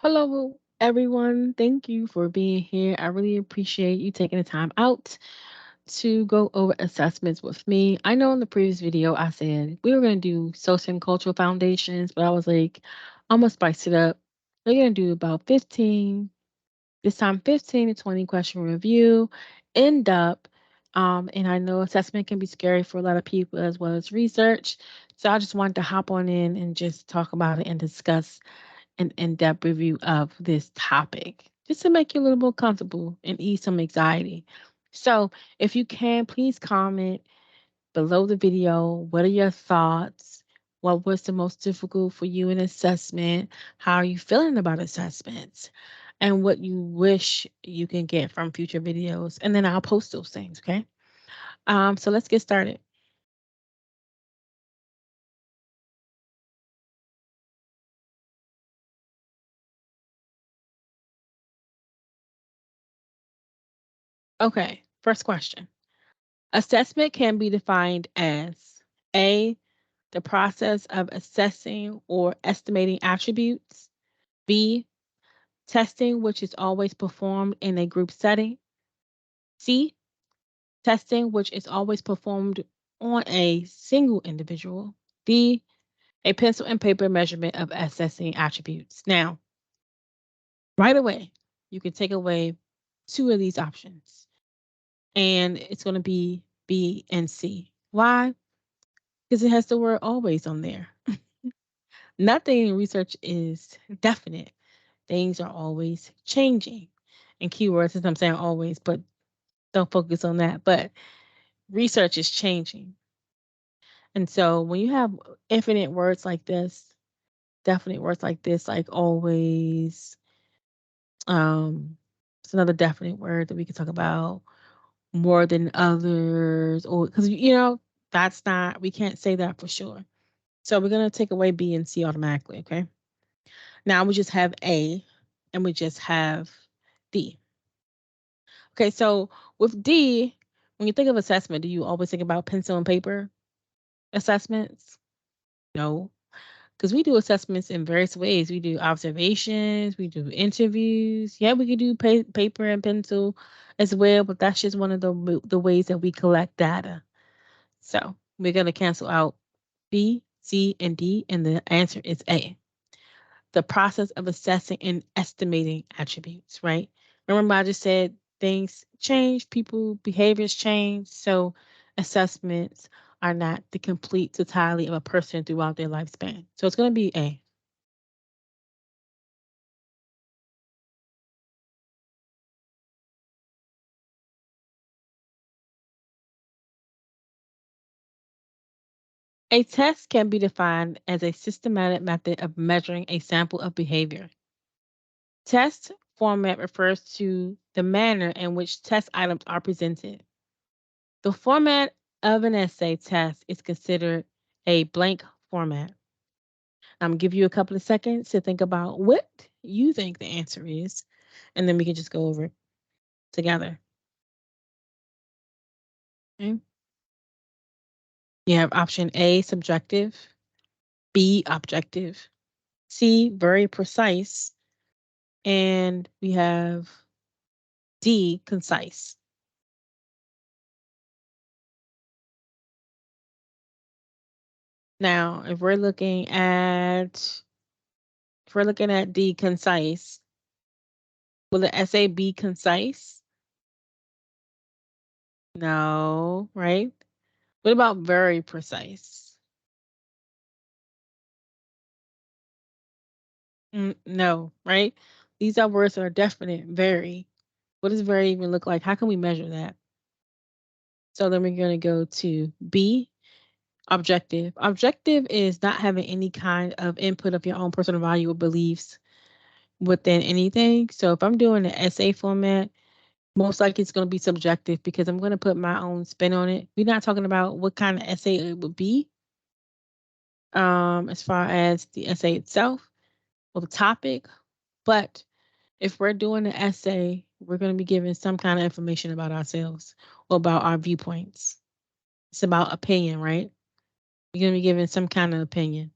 Hello, everyone. Thank you for being here. I really appreciate you taking the time out to go over assessments with me. I know in the previous video I said we were going to do social and cultural foundations, but I was like, I'm going to spice it up. We're going to do about 15, this time 15 to 20 question review, in depth. And I know assessment can be scary for a lot of people as well as research. So I just wanted to hop on in and just talk about it and discuss an in-depth review of this topic just to make you a little more comfortable and ease some anxiety. So, if you can, please comment below the video. What are your thoughts? What was the most difficult for you in assessment? How are you feeling about assessments? And what you wish you can get from future videos. And then I'll post those things, okay? So let's get started. Okay, first question. Assessment can be defined as A, the process of assessing or estimating attributes. B, testing, which is always performed in a group setting. C, testing, which is always performed on a single individual. D, a pencil and paper measurement of assessing attributes. Now, right away, you can take away two of these options, and it's going to be B and C. Why? Because it has the word always on there. Nothing in research is definite. Things are always changing. And keywords, as I'm saying always, but don't focus on that. But research is changing. And so when you have infinite words like this, definite words like this, like always, it's another definite word that we can talk about, more than others, or because that's not, we can't say that for sure. So we're gonna take away B and C automatically, okay? Now we just have A and we just have D. Okay, so with D, when you think of assessment, do you always think about pencil and paper assessments? No, because we do assessments in various ways. We do observations, we do interviews. Yeah, we can do paper and pencil as well, but that's just one of the ways that we collect data. So we're gonna cancel out B, C, and D, and the answer is A. The process of assessing and estimating attributes, right? Remember, I just said things change, people behaviors change. So assessments are not the complete totality of a person throughout their lifespan. So it's going to be A. A test can be defined as a systematic method of measuring a sample of behavior. Test format refers to the manner in which test items are presented. The format of an essay test is considered a blank format. I'm gonna give you a couple of seconds to think about what you think the answer is, and then we can just go over it together. Okay? You have option A, subjective, B, objective, C, very precise, and we have D, concise. Now, if we're looking at D, concise, will the essay be concise? No, right? What about very precise? No, right? These are words that are definite, very. What does very even look like? How can we measure that? So then we're going to go to B, objective. Objective is not having any kind of input of your own personal value or beliefs within anything. So if I'm doing an essay format, most likely it's going to be subjective because I'm going to put my own spin on it. We're not talking about what kind of essay it would be, as far as the essay itself or the topic, but if we're doing an essay, we're going to be giving some kind of information about ourselves or about our viewpoints. It's about opinion, right? You're going to be giving some kind of opinion.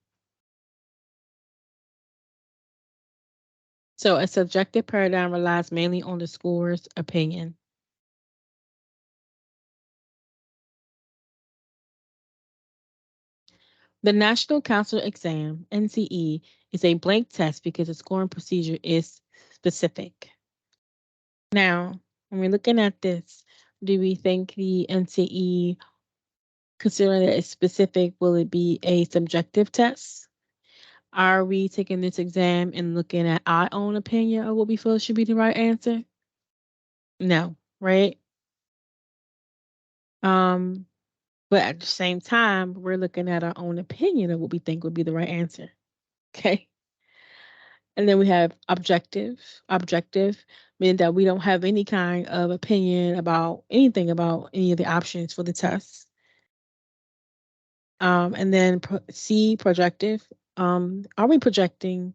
So a subjective paradigm relies mainly on the scorer's opinion. The National Council Exam, NCE, is a blank test because the scoring procedure is specific. Now, when we're looking at this, do we think the NCE, considering that it's specific, will it be a subjective test? Are we taking this exam and looking at our own opinion of what we feel should be the right answer? No, right? Um, but at the same time, we're looking at our own opinion of what we think would be the right answer. Okay. And then we have objective. Objective, meaning that we don't have any kind of opinion about anything about any of the options for the test. And then C, projective. Are we projecting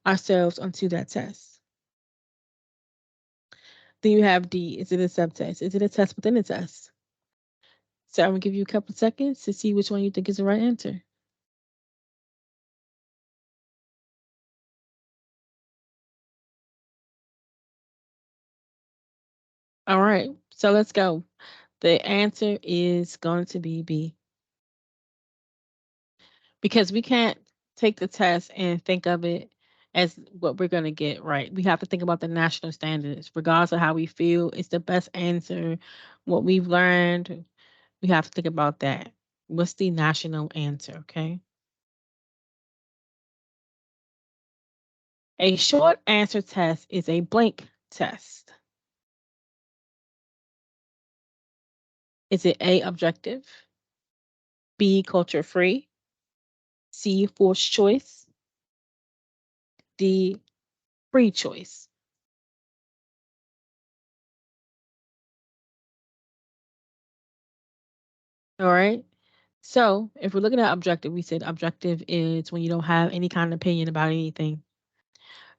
ourselves onto that test? Then you have D. Is it a subtest? Is it a test within a test? So I'm gonna give you a couple seconds to see which one you think is the right answer. All right, so let's go. The answer is going to be B, because we can't take the test and think of it as what we're going to get right. We have to think about the national standards, regardless of how we feel. It's the best answer. What we've learned, we have to think about that. What's the national answer? Okay. A short answer test is a blank test. Is it A, objective, B, culture free, C, forced choice, D, free choice? All right. So if we're looking at objective, we said objective is when you don't have any kind of opinion about anything.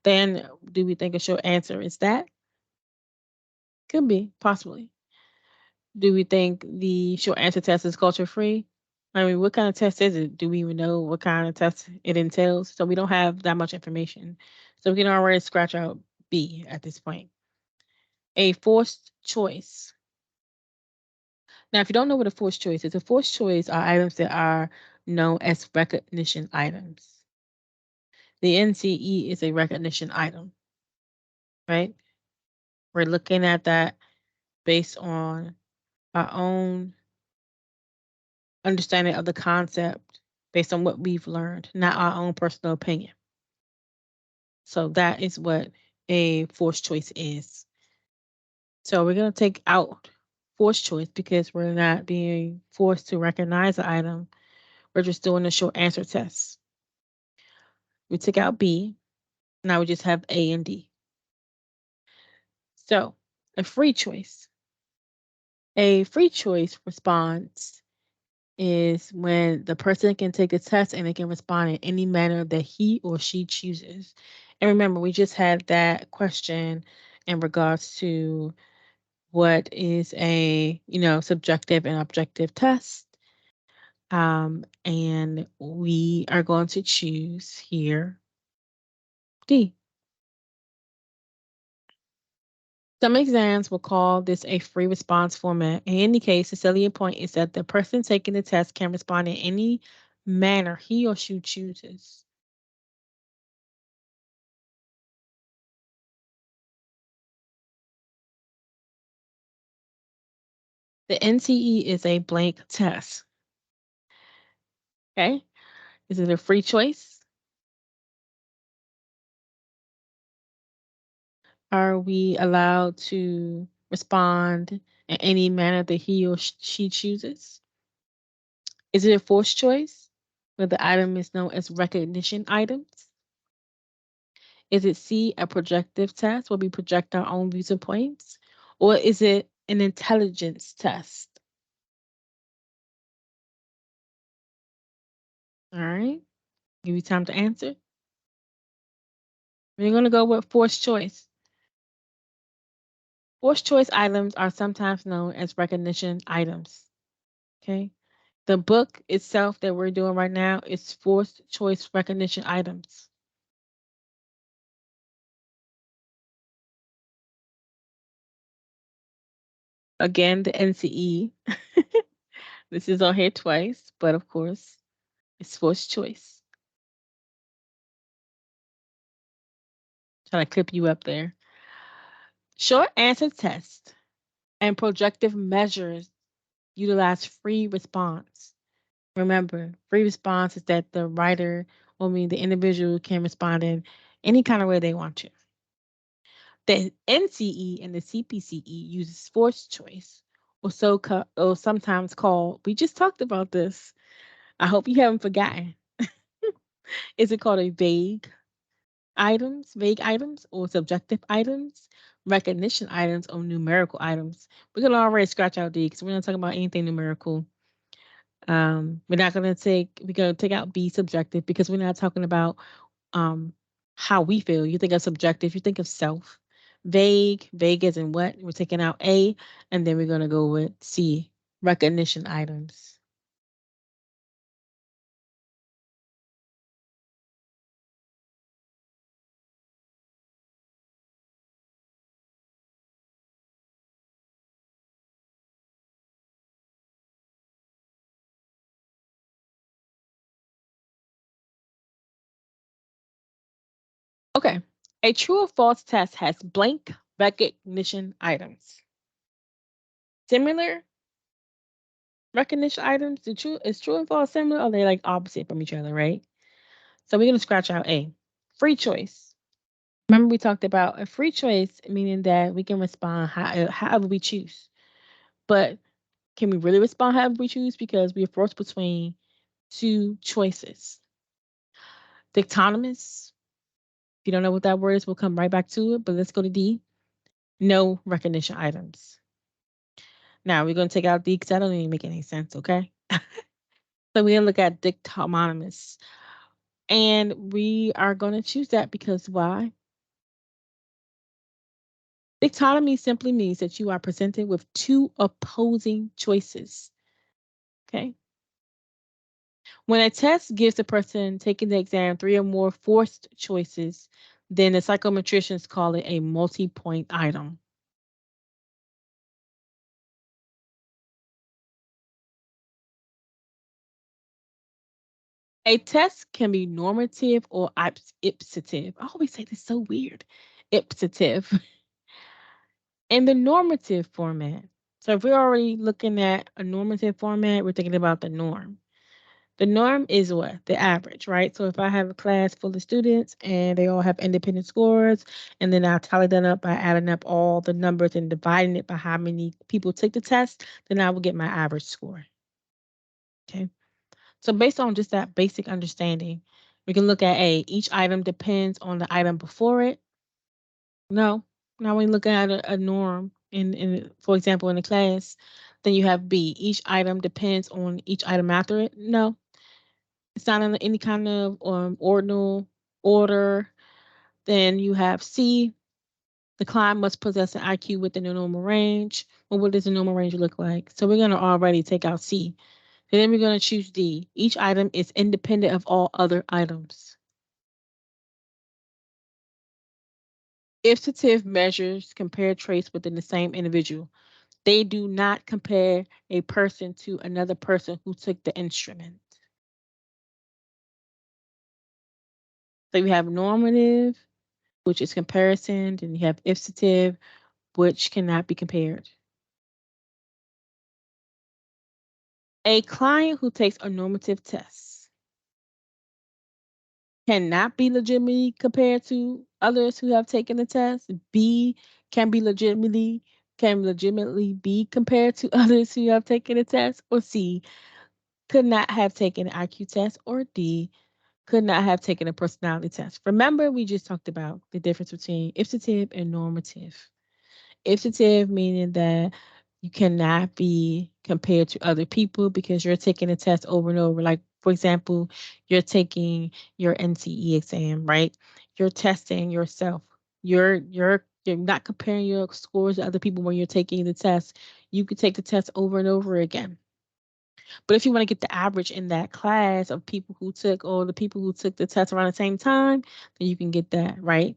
Then do we think a short answer is that? Could be, possibly. Do we think the short answer test is culture free? I mean, what kind of test is it? Do we even know what kind of test it entails? So we don't have that much information. So we can already scratch out B at this point. A forced choice. Now, if you don't know what a forced choice is, a forced choice are items that are known as recognition items. The NCE is a recognition item, right? We're looking at that based on our own understanding of the concept, based on what we've learned, not our own personal opinion. So that is what a forced choice is. So we're going to take out forced choice because we're not being forced to recognize the item. We're just doing a short answer test. We took out B. Now we just have A and D. So a free choice. A free choice response is when the person can take a test and they can respond in any manner that he or she chooses. And remember, we just had that question in regards to what is a, subjective and objective test. And we are going to choose here D. Some exams will call this a free response format. In any case, the salient point is that the person taking the test can respond in any manner he or she chooses. The NCE is a blank test. Okay. Is it a free choice? Are we allowed to respond in any manner that he or she chooses? Is it a forced choice where the item is known as recognition items? Is it C, a projective test where we project our own views and points? Or is it an intelligence test? All right. Give you time to answer. We're going to go with forced choice. Forced choice items are sometimes known as recognition items. Okay. The book itself that we're doing right now is forced choice recognition items. Again, the NCE. This is on here twice, but of course, it's forced choice. Trying to clip you up there. Short answer test and projective measures utilize free response. Remember, free response is that the writer, or mean the individual, can respond in any kind of way they want to. The NCE and the CPCE uses forced choice, or sometimes called. We just talked about this. I hope you haven't forgotten. Is it called a vague items, or subjective items, recognition items, or numerical items? We're gonna already scratch out D because we're not talking about anything numerical. We're gonna take out B, subjective, because we're not talking about um how we feel. You think of subjective, you think of self. Vague as in what? We're taking out A, and then we're gonna go with C, recognition items. Okay. A true or false test has blank recognition items. Similar recognition items, is true and false similar, or they like opposite from each other, right? So we're gonna scratch out A. Free choice. Remember we talked about a free choice, meaning that we can respond however we choose. But can we really respond however we choose? Because we are forced between two choices. Dictonomous. If you don't know what that word is, we'll come right back to it. But let's go to D. No recognition items. Now we're gonna take out D because that don't even make any sense, okay? So we're gonna look at dictonomous. And we are gonna choose that because why? Dichotomy simply means that you are presented with two opposing choices. Okay. When a test gives the person taking the exam three or more forced choices, then the psychometricians call it a multi point item. A test can be normative or ipsative. I always say this so weird. Ipsative. In the normative format. So if we're already looking at a normative format, we're thinking about the norm. The norm is what? The average, right? So if I have a class full of students and they all have independent scores, and then I tally that up by adding up all the numbers and dividing it by how many people took the test, then I will get my average score. Okay. So based on just that basic understanding, we can look at A, each item depends on the item before it. No. Now when you look at a norm in for example in a class, then you have B, each item depends on each item after it. No. It's not in any kind of ordinal order. Then you have C. The client must possess an IQ within the normal range. Well, what does the normal range look like? So we're going to already take out C. And then we're going to choose D. Each item is independent of all other items. Itsative measures compare traits within the same individual. They do not compare a person to another person who took the instrument. So you have normative, which is comparison, and you have itsative, which cannot be compared. A client who takes a normative test cannot be legitimately compared to others who have taken the test. B can legitimately be compared to others who have taken the test. Or C could not have taken an IQ test. Or D could not have taken a personality test. Remember, we just talked about the difference between iterative and normative. Iterative meaning that you cannot be compared to other people because you're taking a test over and over. Like, for example, you're taking your NCE exam, right? You're testing yourself. You're not comparing your scores to other people when you're taking the test. You could take the test over and over again. But if you want to get the average in that class of people who took, or the people who took the test around the same time, then you can get that, right?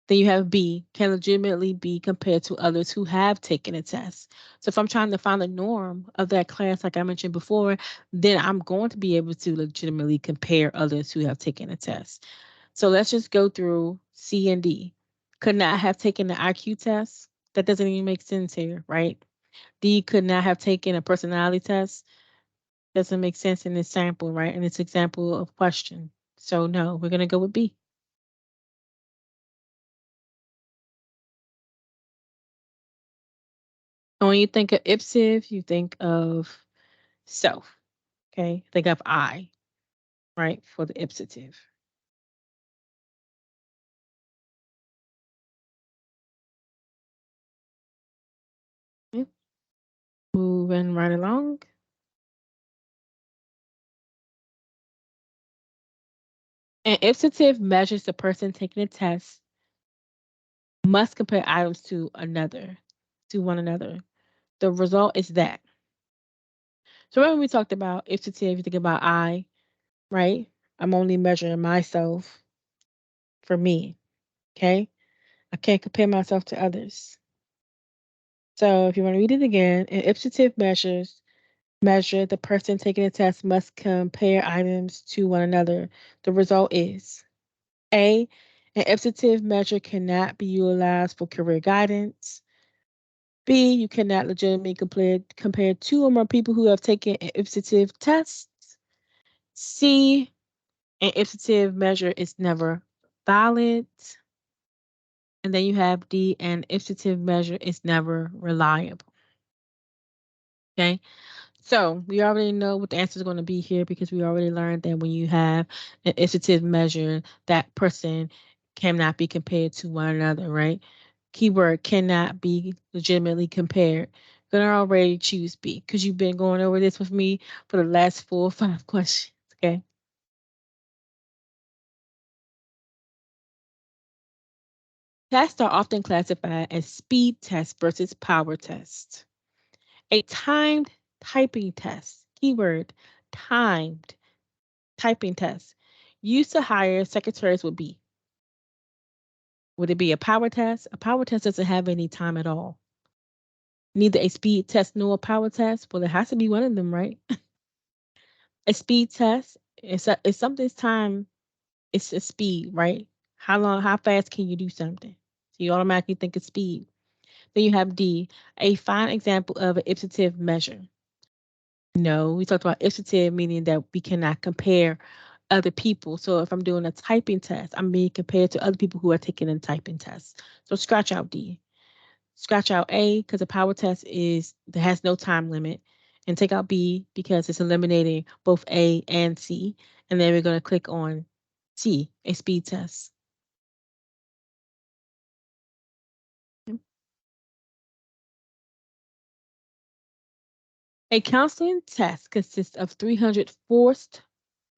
Then you have B, can legitimately be compared to others who have taken a test. So if I'm trying to find the norm of that class, like I mentioned before, then I'm going to be able to legitimately compare others who have taken a test. So let's just go through C and D. Could not have taken the IQ test. That doesn't even make sense here, right? D could not have taken a personality test. Doesn't make sense in this sample, right? In this example of question. So no, we're going to go with B. And when you think of ipsive, you think of self, okay? Think of I, right, for the ipsative. Okay. Moving right along. An ipsative measures the person taking a test must compare items to one another. The result is that. So remember we talked about ipsative, you think about I, right? I'm only measuring myself for me, okay? I can't compare myself to others. So if you want to read it again, an ipsative measure the person taking the test must compare items to one another. The result is A, an ipsative measure cannot be utilized for career guidance. B, you cannot legitimately compare two or more people who have taken an ipsative test. C, an ipsative measure is never valid. And then you have D, an ipsative measure is never reliable. Okay. So we already know what the answer is going to be here because we already learned that when you have an ipsative measure, that person cannot be compared to one another, right? Keyword cannot be legitimately compared. Gonna already choose B because you've been going over this with me for the last 4 or 5 questions. Okay. Tests are often classified as speed tests versus power tests. A timed typing test, keyword timed typing test, used to hire secretaries would be. Would it be a power test? A power test doesn't have any time at all. Neither a speed test nor a power test. Well, it has to be one of them, right? A speed test is something's time. It's a speed, right? How fast can you do something? So you automatically think of speed. Then you have D, a fine example of an ipsative measure. No, we talked about ipsative, meaning that we cannot compare other people. So if I'm doing a typing test, I'm being compared to other people who are taking a typing test. So scratch out D. Scratch out A because a power test is that has no time limit. And take out B because it's eliminating both A and C. And then we're going to click on C, a speed test. A counseling test consists of 300 forced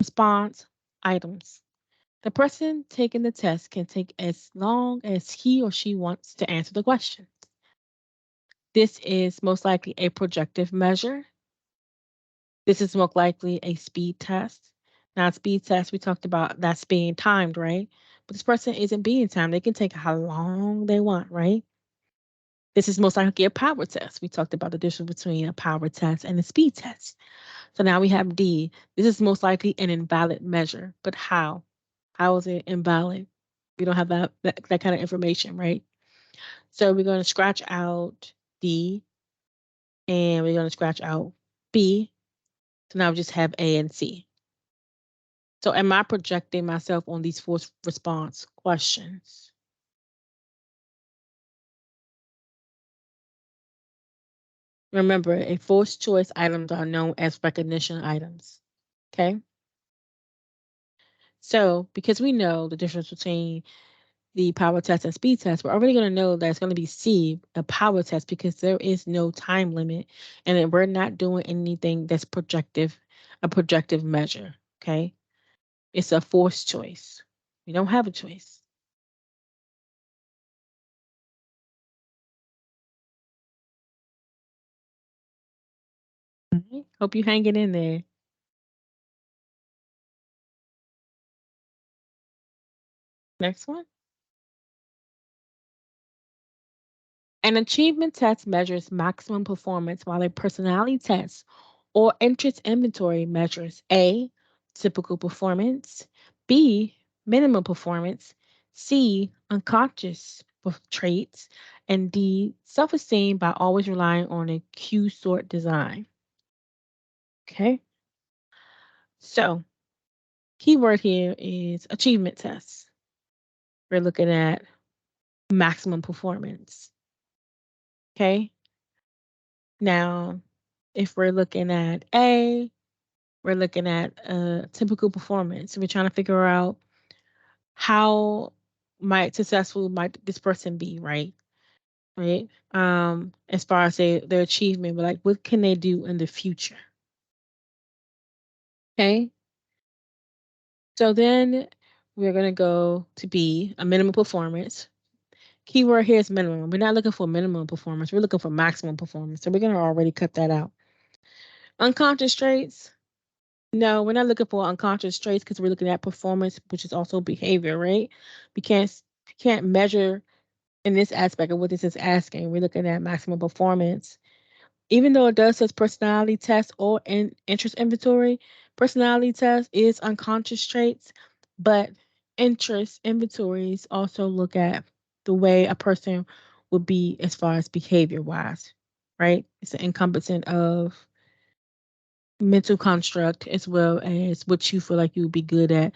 response items. The person taking the test can take as long as he or she wants to answer the question. This is most likely a projective measure. This is most likely a speed test. Now, speed test, we talked about that's being timed, right? But this person isn't being timed. They can take how long they want, right? This is most likely a power test. We talked about the difference between a power test and a speed test. So now we have D. This is most likely an invalid measure. But how? How is it invalid? We don't have that kind of information, right? So we're going to scratch out D and we're going to scratch out B. So now we just have A and C. So am I projecting myself on these forced response questions? Remember, a forced choice items are known as recognition items. Okay. So because we know the difference between the power test and speed test, we're already going to know that it's going to be C, a power test, because there is no time limit and then we're not doing anything that's projective, a projective measure. Okay. It's a forced choice. We don't have a choice. Mhm. Hope you hang it in there. Next one. An achievement test measures maximum performance, while a personality test or interest inventory measures A, typical performance, B, minimum performance, C, unconscious traits, and D, self esteem by always relying on a Q sort design. Okay, so keyword here is achievement tests. We're looking at maximum performance. Okay, now if we're looking at A, we're looking at a typical performance. We're trying to figure out how might successful might this person be, right? Right. As far as their achievement, but like what can they do in the future? Okay. So then we're gonna go to B, a minimum performance. Keyword here is minimum. We're not looking for minimum performance. We're looking for maximum performance. So we're gonna already cut that out. Unconscious traits. No, we're not looking for unconscious traits because we're looking at performance, which is also behavior, right? We can't measure in this aspect of what this is asking. We're looking at maximum performance. Even though it does says personality test or interest inventory, personality test is unconscious traits, but interest inventories also look at the way a person would be as far as behavior wise, right? It's an encompassing of mental construct as well as what you feel like you would be good at.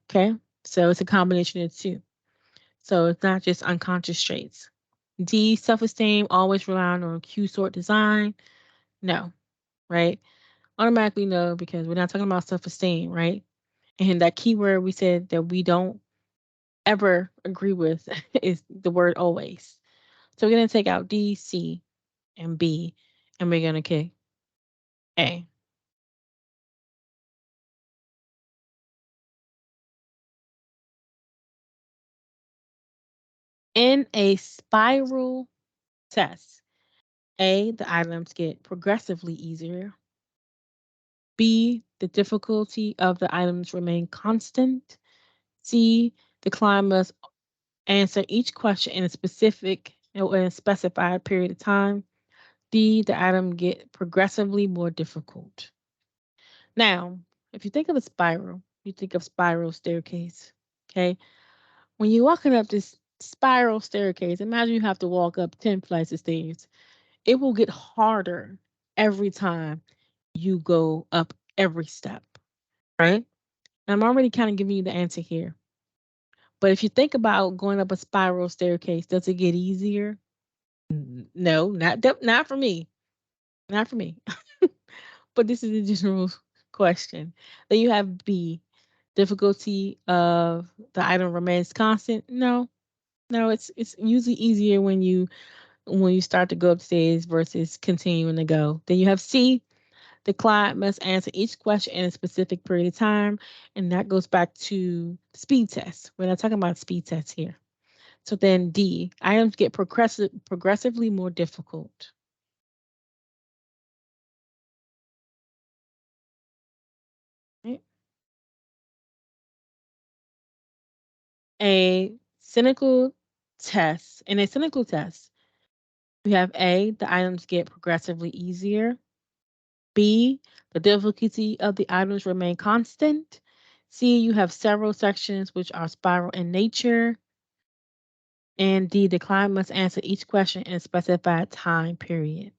Okay. So it's a combination of two. So it's not just unconscious traits. D, self esteem, always relying on Q sort design. No, right? Automatically no, because we're not talking about self esteem, right? And that keyword we said that we don't ever agree with is the word always. So we're going to take out D, C, and B, and we're going to kick A. In a spiral test, A, the items get progressively easier. B, the difficulty of the items remain constant. C, the client must answer each question in a specific or in a specified period of time. D, the item get progressively more difficult. Now, if you think of a spiral, you think of spiral staircase. Okay. When you're walking up this spiral staircase, imagine you have to walk up 10 flights of stairs. It will get harder every time you go up every step, right? And I'm already kind of giving you the answer here. But if you think about going up a spiral staircase, does it get easier? No, not for me. Not for me. But this is a general question. Then you have B, difficulty of the item remains constant. No, no, it's usually easier when you start to go upstairs versus continuing to go. Then you have C, the client must answer each question in a specific period of time, and that goes back to speed tests. We're not talking about speed tests here. So then D, items get progressively more difficult. Right? A cynical test. In a cynical test, we have A, the items get progressively easier. B, the difficulty of the items remain constant. C, you have several sections which are spiral in nature. And D, the client must answer each question in a specified time period.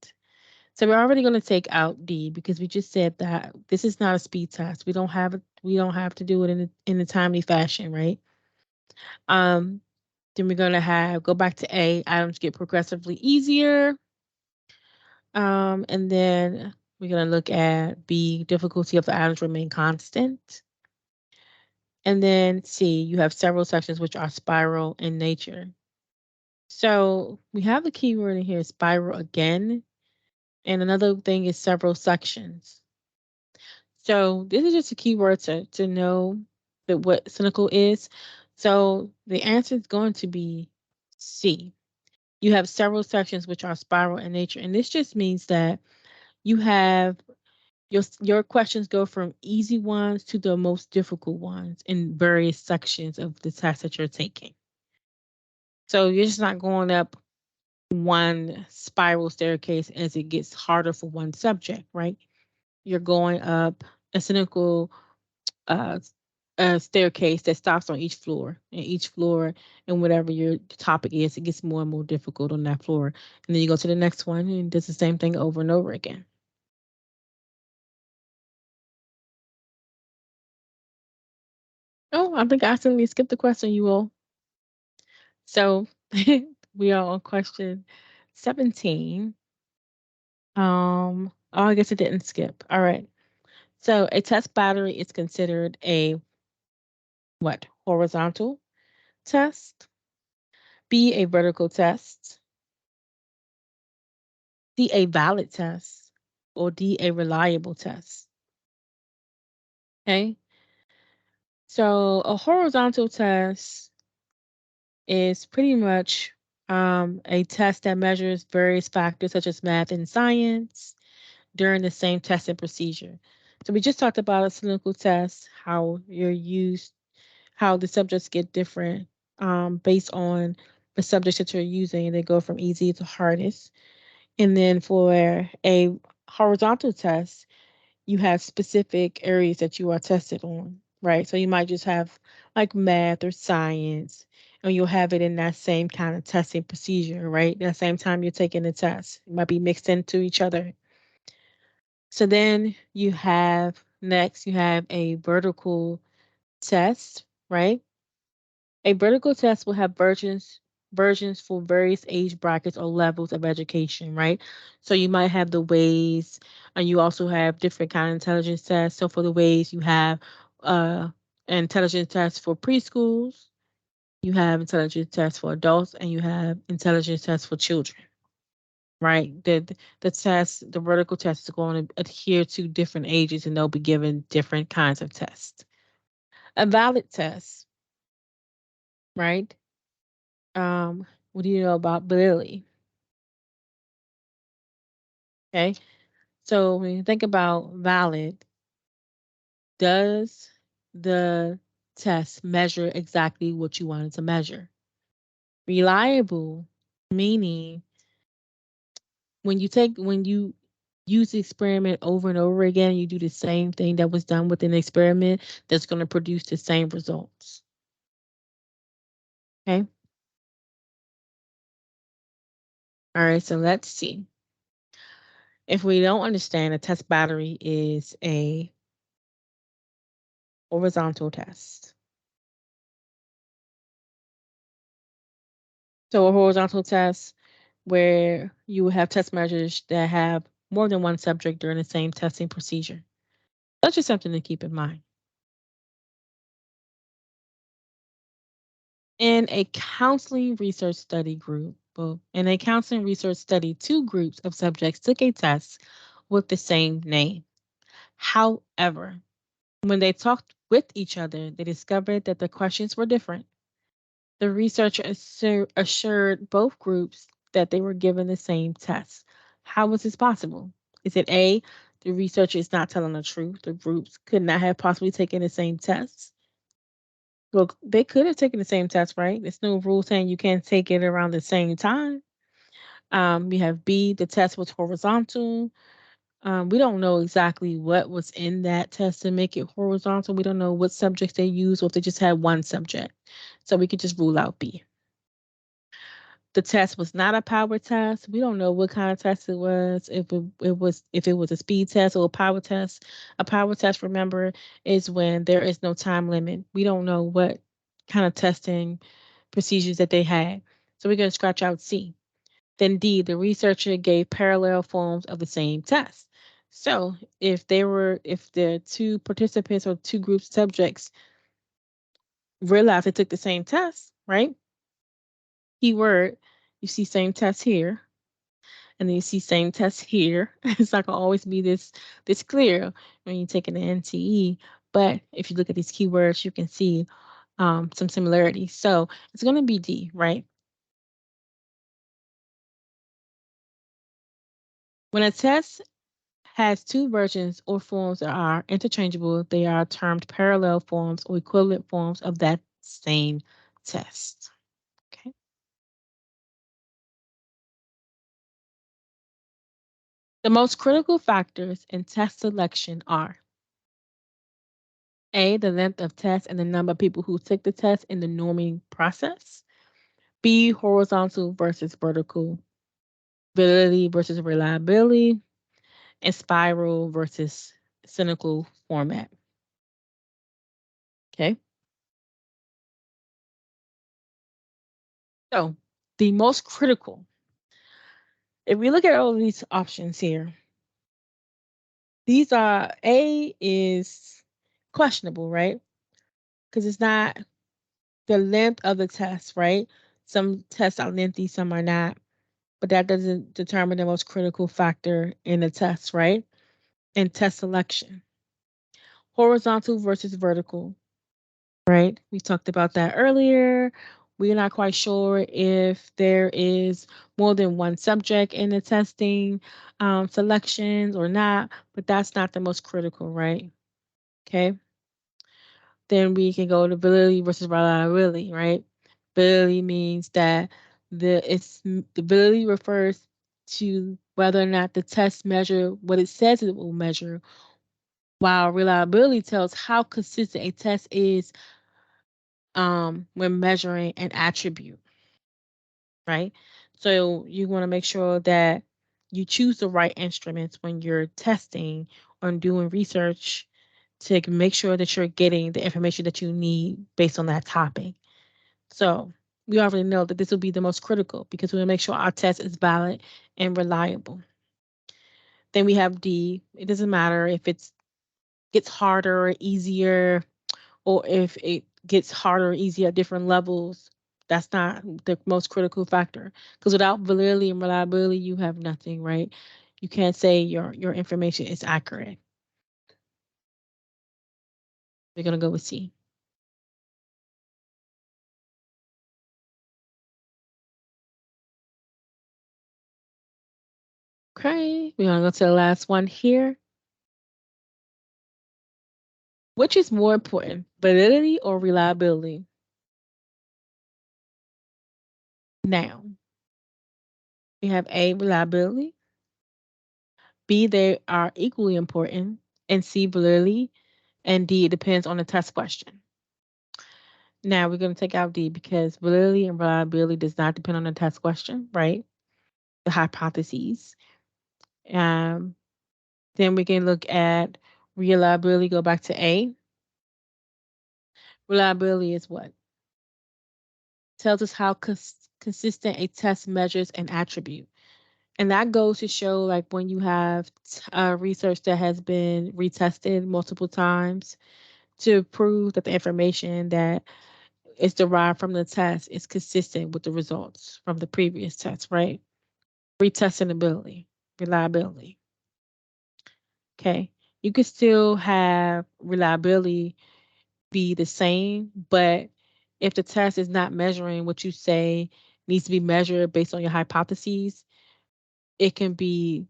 So we're already going to take out D because we just said that this is not a speed test. We don't have to do it in a timely fashion, right? Um, then we're gonna go back to A, items get progressively easier. And then we're gonna look at B, difficulty of the items remain constant. And then C, you have several sections which are spiral in nature. So we have the keyword in here, spiral again. And another thing is several sections. So this is just a keyword to know that what cynical is. So the answer is going to be C. You have several sections which are spiral in nature, and this just means that you have your questions go from easy ones to the most difficult ones in various sections of the test that you're taking. So you're just not going up one spiral staircase as it gets harder for one subject, right? You're going up a cynical uh, a staircase that stops on each floor. And each floor, and whatever your topic is, it gets more and more difficult on that floor. And then you go to the next one and does the same thing over and over again. Oh, I think I accidentally skipped the question, you all. So we are on question 17. Oh, I guess it didn't skip. All right. So a test battery is considered a what? Horizontal test, B, a vertical test, C, a valid test, or D, a reliable test. Okay. So a horizontal test is pretty much a test that measures various factors such as math and science during the same testing procedure. So we just talked about a clinical test, how you're used, how the subjects get different based on the subjects that you're using, and they go from easy to hardest. And then for a horizontal test, you have specific areas that you are tested on, right? So you might just have like math or science, and you'll have it in that same kind of testing procedure, right? That same time you're taking the test. It might be mixed into each other. So then you have a vertical test, right? A vertical test will have versions for various age brackets or levels of education, right? So you might have the ways, and you also have different kind of intelligence tests. So for the ways, you have uh intelligence tests for preschools, you have intelligence tests for adults, and you have intelligence tests for children, right? The vertical test is going to adhere to different ages, and they'll be given different kinds of tests. A valid test, right? Um, what do you know about Billy? Okay. So when you think about valid, does the test measure exactly what you wanted to measure? Reliable, meaning when you use the experiment over and over again, you do the same thing that was done within the experiment that's going to produce the same results. Okay. All right. So let's see. If we don't understand, a test battery is a horizontal test. So a horizontal test where you will have test measures that have more than one subject during the same testing procedure. That's just something to keep in mind. In a counseling research study group, well, in a counseling research study, two groups of subjects took a test with the same name. However, when they talked with each other, they discovered that the questions were different. The researcher assured both groups that they were given the same test. How was this possible? Is it A, the researcher is not telling the truth? The groups could not have possibly taken the same test? Well, they could have taken the same test, right? There's no rule saying you can't take it around the same time. We have B, the test was horizontal. We don't know exactly what was in that test to make it horizontal. We don't know what subjects they used or if they just had one subject. So we could just rule out B. The test was not a power test. We don't know what kind of test it was. If it was a speed test or a power test. A power test, remember, is when there is no time limit. We don't know what kind of testing procedures that they had. So we're going to scratch out C. Then D, the researcher gave parallel forms of the same test. So if the two participants or two group subjects realized they took the same test, right? Keyword, you see same test here, and then you see same test here. It's not gonna always be this clear when you're taking the NTE, but if you look at these keywords, you can see some similarities. So it's gonna be D, right? When a test has two versions or forms that are interchangeable, they are termed parallel forms or equivalent forms of that same test. Okay. The most critical factors in test selection are A, the length of tests and the number of people who took the test in the norming process. B, horizontal versus vertical, validity versus reliability, and spiral versus cynical format. Okay. So the most critical, if we look at all of these options here, these are A is questionable, right? Because it's not the length of the test, right? Some tests are lengthy, some are not, but that doesn't determine the most critical factor in the test, right? In test selection. Horizontal versus vertical, right? We talked about that earlier. We're not quite sure if there is more than one subject in the testing selections or not, but that's not the most critical, right? Okay. Then we can go to validity versus reliability, right? Validity means that the validity refers to whether or not the test measure what it says it will measure, while reliability tells how consistent a test is when measuring an attribute, right? So you want to make sure that you choose the right instruments when you're testing or doing research to make sure that you're getting the information that you need based on that topic. So we already know that this will be the most critical because we want to make sure our test is valid and reliable. Then we have D. It doesn't matter if it gets harder or easier, or if it gets harder or easier at different levels. That's not the most critical factor because without validity and reliability, you have nothing, right? You can't say your information is accurate. We're gonna go with C. Okay, we're gonna go to the last one here. Which is more important, validity or reliability? Now, we have A, reliability. B, they are equally important. And C, validity. And D, it depends on the test question. Now, we're going to take out D because validity and reliability does not depend on the test question, right? The hypotheses. Um, then we can look at reliability, go back to A. Reliability is what? Tells us how consistent a test measures an attribute. And that goes to show like when you have research that has been retested multiple times to prove that the information that is derived from the test is consistent with the results from the previous test, right? Retestability, reliability. Okay. You could still have reliability be the same, but if the test is not measuring what you say needs to be measured based on your hypotheses, it can be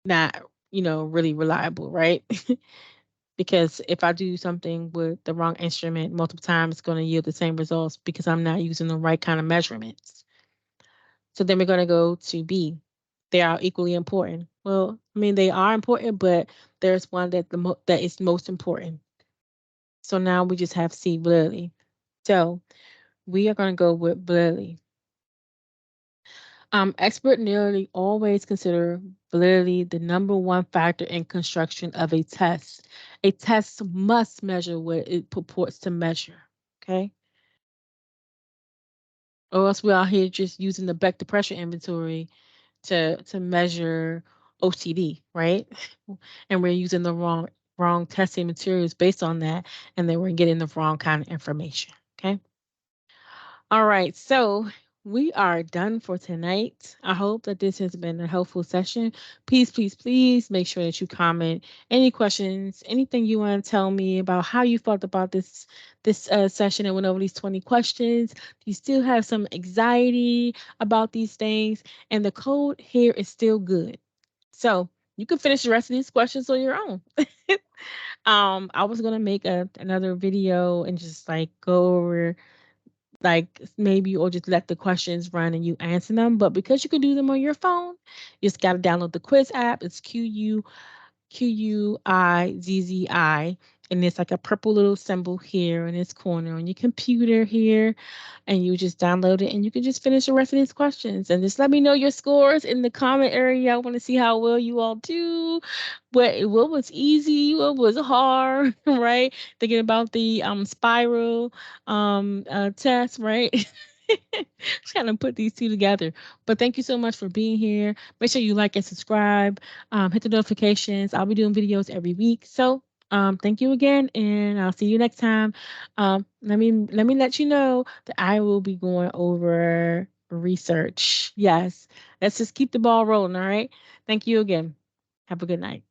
not, really reliable, right? Because if I do something with the wrong instrument multiple times, it's going to yield the same results because I'm not using the right kind of measurements. So then we're going to go to B. They are equally important. Well, I mean, they are important, but there's one that is most important. So now we just have C, validity. So we are going to go with validity. Expert nearly always consider validity the number one factor in construction of a test. A test must measure what it purports to measure. Okay. Or else we're out here just using the Beck pressure inventory to measure OCD, right? And we're using the wrong testing materials based on that, and then we're getting the wrong kind of information. Okay. All right, so we are done for tonight. I hope that this has been a helpful session. Please, please, please make sure that you comment any questions, anything you want to tell me about how you felt about this session and went over these 20 questions. Do you still have some anxiety about these things? And the code here is still good. So you can finish the rest of these questions on your own. I was gonna make another video and just like go over like maybe or just let the questions run and you answer them. But because you can do them on your phone, you just got to download the quiz app. It's QUIZZI. And it's like a purple little symbol here in this corner on your computer here. And you just download it and you can just finish the rest of these questions. And just let me know your scores in the comment area. I want to see how well you all do. What was easy, what was hard, right? Thinking about the spiral test, right? Just kind of put these two together. But thank you so much for being here. Make sure you like and subscribe. Hit the notifications. I'll be doing videos every week. So thank you again, and I'll see you next time. Let me let you know that I will be going over research. Yes, let's just keep the ball rolling. All right. Thank you again. Have a good night.